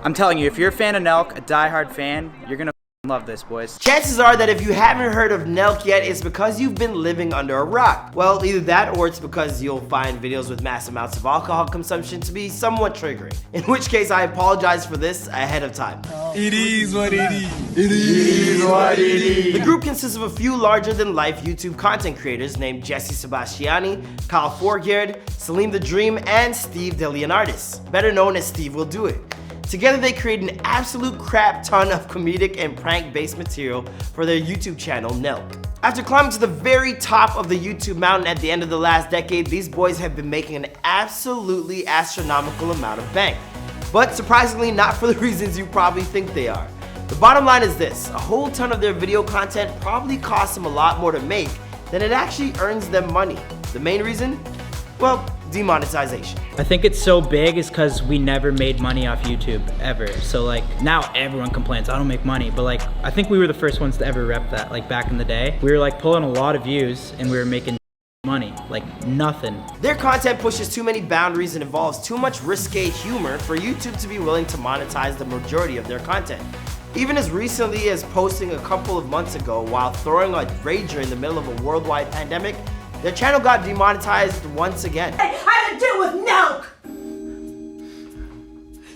I'm telling you, if you're a fan of Nelk, a diehard fan, you're gonna love this, boys. Chances are that if you haven't heard of Nelk yet, it's because you've been living under a rock. Well, either that or it's because you'll find videos with mass amounts of alcohol consumption to be somewhat triggering. In which case, I apologize for this ahead of time. It is what it is. It is what it is. The group consists of a few larger-than-life YouTube content creators named Jesse Sebastiani, Kyle Forgeard, Salim the Dream, and Steve the Leonardis, better known as Steve Will Do It. Together they create an absolute crap ton of comedic and prank-based material for their YouTube channel, Nelk. After climbing to the very top of the YouTube mountain at the end of the last decade, these boys have been making an absolutely astronomical amount of bank. But surprisingly, not for the reasons you probably think they are. The bottom line is this: a whole ton of their video content probably costs them a lot more to make than it actually earns them money. The main reason? Well, demonetization. I think it's so big is because we never made money off YouTube, ever. So like, now everyone complains, I don't make money, but like, I think we were the first ones to ever rep that, like back in the day. We were like pulling a lot of views and we were making money, like nothing. Their content pushes too many boundaries and involves too much risque humor for YouTube to be willing to monetize the majority of their content. Even as recently as posting a couple of months ago while throwing a rager in the middle of a worldwide pandemic, their channel got demonetized once again. Hey, I had to deal with Nelk!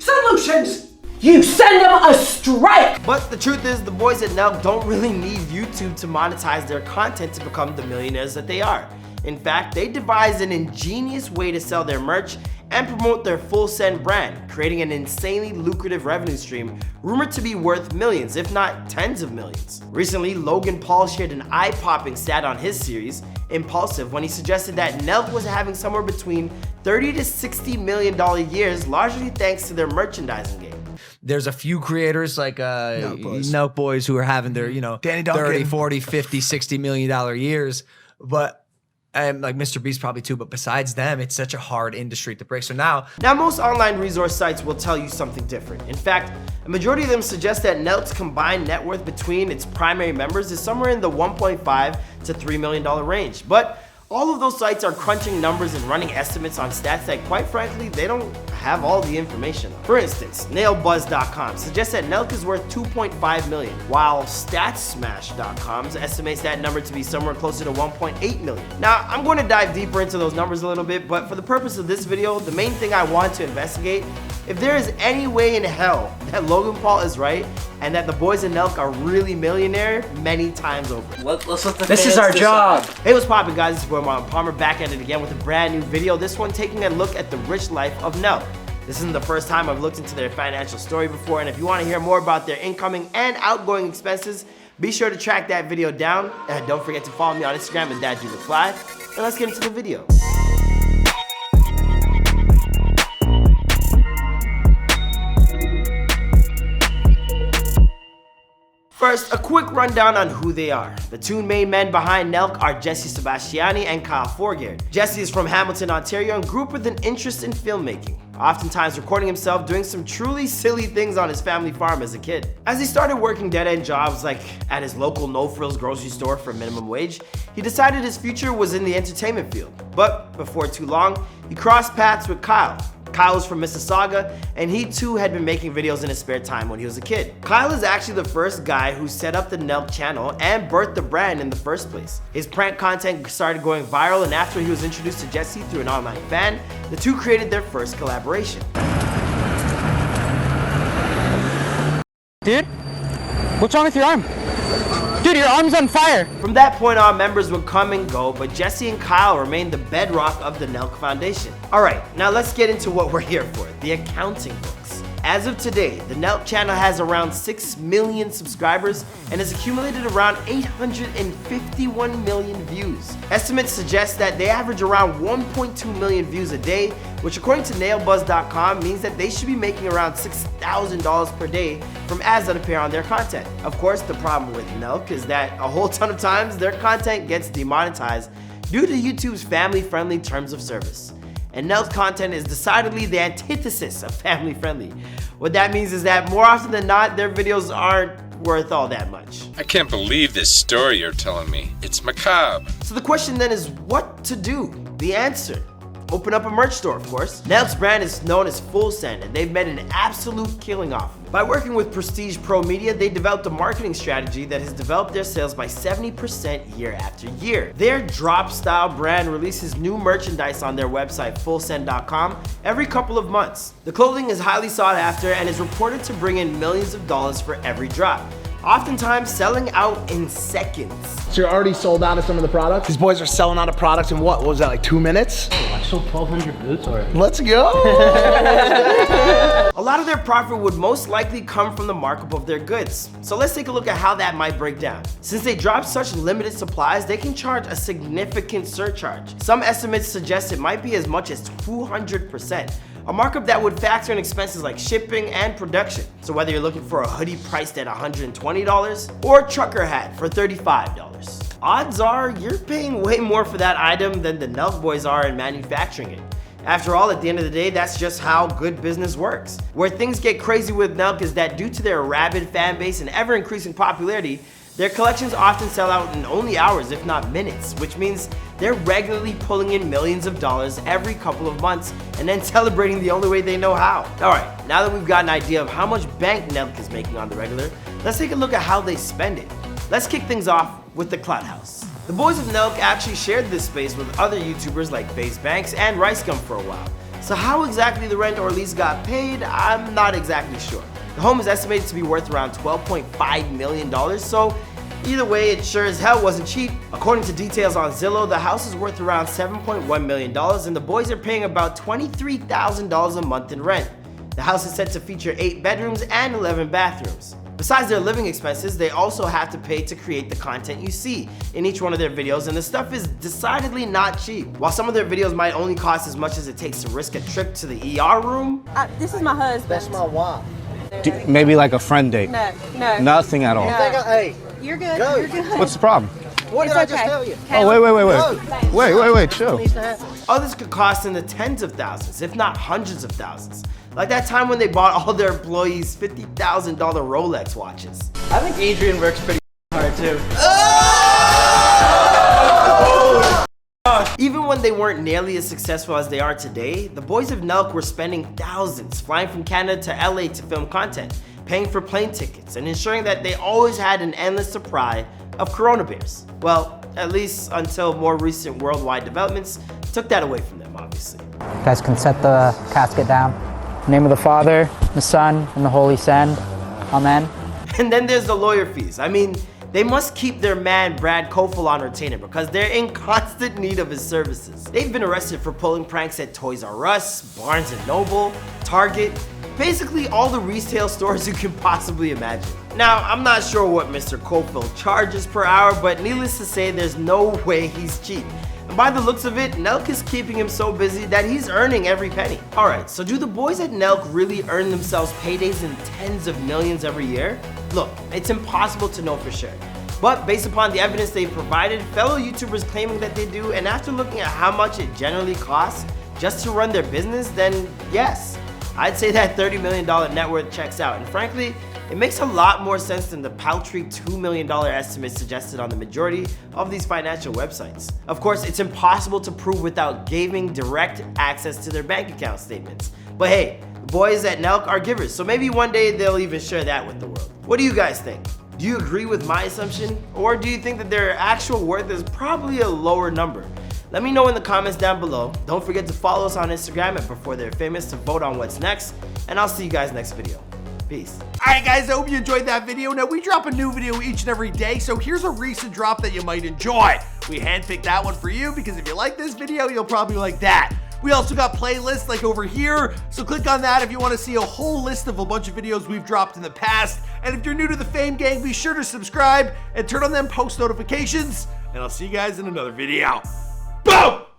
Solutions! You send them a strike! But the truth is, the boys at Nelk don't really need YouTube to monetize their content to become the millionaires that they are. In fact, they devised an ingenious way to sell their merch and promote their full send brand, creating an insanely lucrative revenue stream rumored to be worth millions, if not tens of millions. Recently, Logan Paul shared an eye-popping stat on his series, Impulsive, when he suggested that Nelk was having somewhere between $30 to $60 million years, largely thanks to their merchandising game. There's a few creators like Nelk boys who are having their, Danny 30, 40, 50, $60 million years. But and like Mr. Beast probably too, but besides them, it's such a hard industry to break. So now most online resource sites will tell you something different. In fact, a majority of them suggest that Nelk's combined net worth between its primary members is somewhere in the $1.5 to $3 million range. But all of those sites are crunching numbers and running estimates on stats that, quite frankly, they don't have all the information on. For instance, nailbuzz.com suggests that Nelk is worth $2.5 million, while statsmash.com estimates that number to be somewhere closer to $1.8 million. Now, I'm going to dive deeper into those numbers a little bit, but for the purpose of this video, the main thing I want to investigate, if there is any way in hell that Logan Paul is right and that the boys in Nelk are really millionaire many times over. This is our job. Hey, what's poppin', guys? It's your boy Marlon Palmer, back at it again with a brand new video. This one taking a look at the rich life of Nelk. This isn't the first time I've looked into their financial story before, and if you want to hear more about their incoming and outgoing expenses, be sure to track that video down, and don't forget to follow me on Instagram at DadJuliusLive, and let's get into the video. First, a quick rundown on who they are. The two main men behind Nelk are Jesse Sebastiani and Kyle Forgeard. Jesse is from Hamilton, Ontario, and grew up with an interest in filmmaking, oftentimes recording himself doing some truly silly things on his family farm as a kid. As he started working dead-end jobs like at his local no-frills grocery store for minimum wage, he decided his future was in the entertainment field. But before too long, he crossed paths with Kyle. Kyle was from Mississauga, and he too had been making videos in his spare time when he was a kid. Kyle is actually the first guy who set up the Nelk channel and birthed the brand in the first place. His prank content started going viral, and after he was introduced to Jesse through an online fan, the two created their first collaboration. Dude, what's wrong with your arm? Dude, your arm's on fire. From that point on, members would come and go, but Jesse and Kyle remained the bedrock of the Nelk Foundation. Alright, now let's get into what we're here for, the accounting books. As of today, the Nelk channel has around 6 million subscribers and has accumulated around 851 million views. Estimates suggest that they average around 1.2 million views a day, which according to nailbuzz.com means that they should be making around $6,000 per day from ads that appear on their content. Of course, the problem with Nelk is that a whole ton of times their content gets demonetized due to YouTube's family-friendly terms of service. And Nelk's content is decidedly the antithesis of family-friendly. What that means is that more often than not, their videos aren't worth all that much. I can't believe this story you're telling me. It's macabre. So the question then is what to do? The answer, open up a merch store, of course. Nelk's brand is known as Full Send, and they've made an absolute killing off of it. By working with Prestige Pro Media, they developed a marketing strategy that has developed their sales by 70% year after year. Their drop style brand releases new merchandise on their website, fullsend.com, every couple of months. The clothing is highly sought after and is reported to bring in millions of dollars for every drop, oftentimes selling out in seconds. So you're already sold out of some of the products? These boys are selling out of products in what was that, like 2 minutes? Oh, I sold 1,200 boots already. Let's go! A lot of their profit would most likely come from the markup of their goods. So let's take a look at how that might break down. Since they drop such limited supplies, they can charge a significant surcharge. Some estimates suggest it might be as much as 200%. A markup that would factor in expenses like shipping and production. So whether you're looking for a hoodie priced at $120 or a trucker hat for $35, odds are you're paying way more for that item than the Nelk boys are in manufacturing it. After all, at the end of the day, that's just how good business works. Where things get crazy with Nelk is that due to their rabid fan base and ever-increasing popularity, their collections often sell out in only hours, if not minutes, which means they're regularly pulling in millions of dollars every couple of months and then celebrating the only way they know how. Alright, now that we've got an idea of how much bank Nelk is making on the regular, let's take a look at how they spend it. Let's kick things off with the Clout House. The boys of Nelk actually shared this space with other YouTubers like FaZe Banks and Rice Gum for a while. So how exactly the rent or lease got paid, I'm not exactly sure. The home is estimated to be worth around $12.5 million, so either way, it sure as hell wasn't cheap. According to details on Zillow, the house is worth around $7.1 million and the boys are paying about $23,000 a month in rent. The house is set to feature 8 bedrooms and 11 bathrooms. Besides their living expenses, they also have to pay to create the content you see in each one of their videos, and the stuff is decidedly not cheap. While some of their videos might only cost as much as it takes to risk a trip to the ER room. This is my husband. That's my wife. Maybe like a friend date? No, no. Nothing at all? Hey, You're good, Go. you're good. What's the problem? what did It's I just okay. tell you? Oh, wait, chill. Others could cost in the tens of thousands, if not hundreds of thousands. Like that time when they bought all their employees $50,000 Rolex watches. I think Adrian works pretty hard too. Even when they weren't nearly as successful as they are today, the boys of Nelk were spending thousands flying from Canada to LA to film content, paying for plane tickets, and ensuring that they always had an endless supply of Corona beers. Well, at least until more recent worldwide developments took that away from them, obviously. You guys can set the casket down. In the name of the Father, the Son, and the Holy Send. Amen. And then there's the lawyer fees. I mean, they must keep their man Brad Kofel on retainer because they're in constant need of his services. They've been arrested for pulling pranks at Toys R Us, Barnes & Noble, Target, basically all the retail stores you can possibly imagine. Now, I'm not sure what Mr. Kofel charges per hour, but needless to say, there's no way he's cheap. And by the looks of it, Nelk is keeping him so busy that he's earning every penny. Alright, so do the boys at Nelk really earn themselves paydays in tens of millions every year? Look, it's impossible to know for sure. But based upon the evidence they've provided, fellow YouTubers claiming that they do, and after looking at how much it generally costs just to run their business, then yes, I'd say that $30 million net worth checks out. And frankly, it makes a lot more sense than the paltry $2 million estimate suggested on the majority of these financial websites. Of course, it's impossible to prove without giving direct access to their bank account statements. But hey, the boys at Nelk are givers, so maybe one day they'll even share that with the world. What do you guys think? Do you agree with my assumption? Or do you think that their actual worth is probably a lower number? Let me know in the comments down below. Don't forget to follow us on Instagram at Before They're Famous to vote on what's next, and I'll see you guys next video. Peace. Alright guys, I hope you enjoyed that video. Now we drop a new video each and every day, so here's a recent drop that you might enjoy. We handpicked that one for you because if you like this video, you'll probably like that. We also got playlists like over here, so click on that if you want to see a whole list of a bunch of videos we've dropped in the past. And if you're new to the Fame Gang, be sure to subscribe and turn on them post notifications, and I'll see you guys in another video. Boom!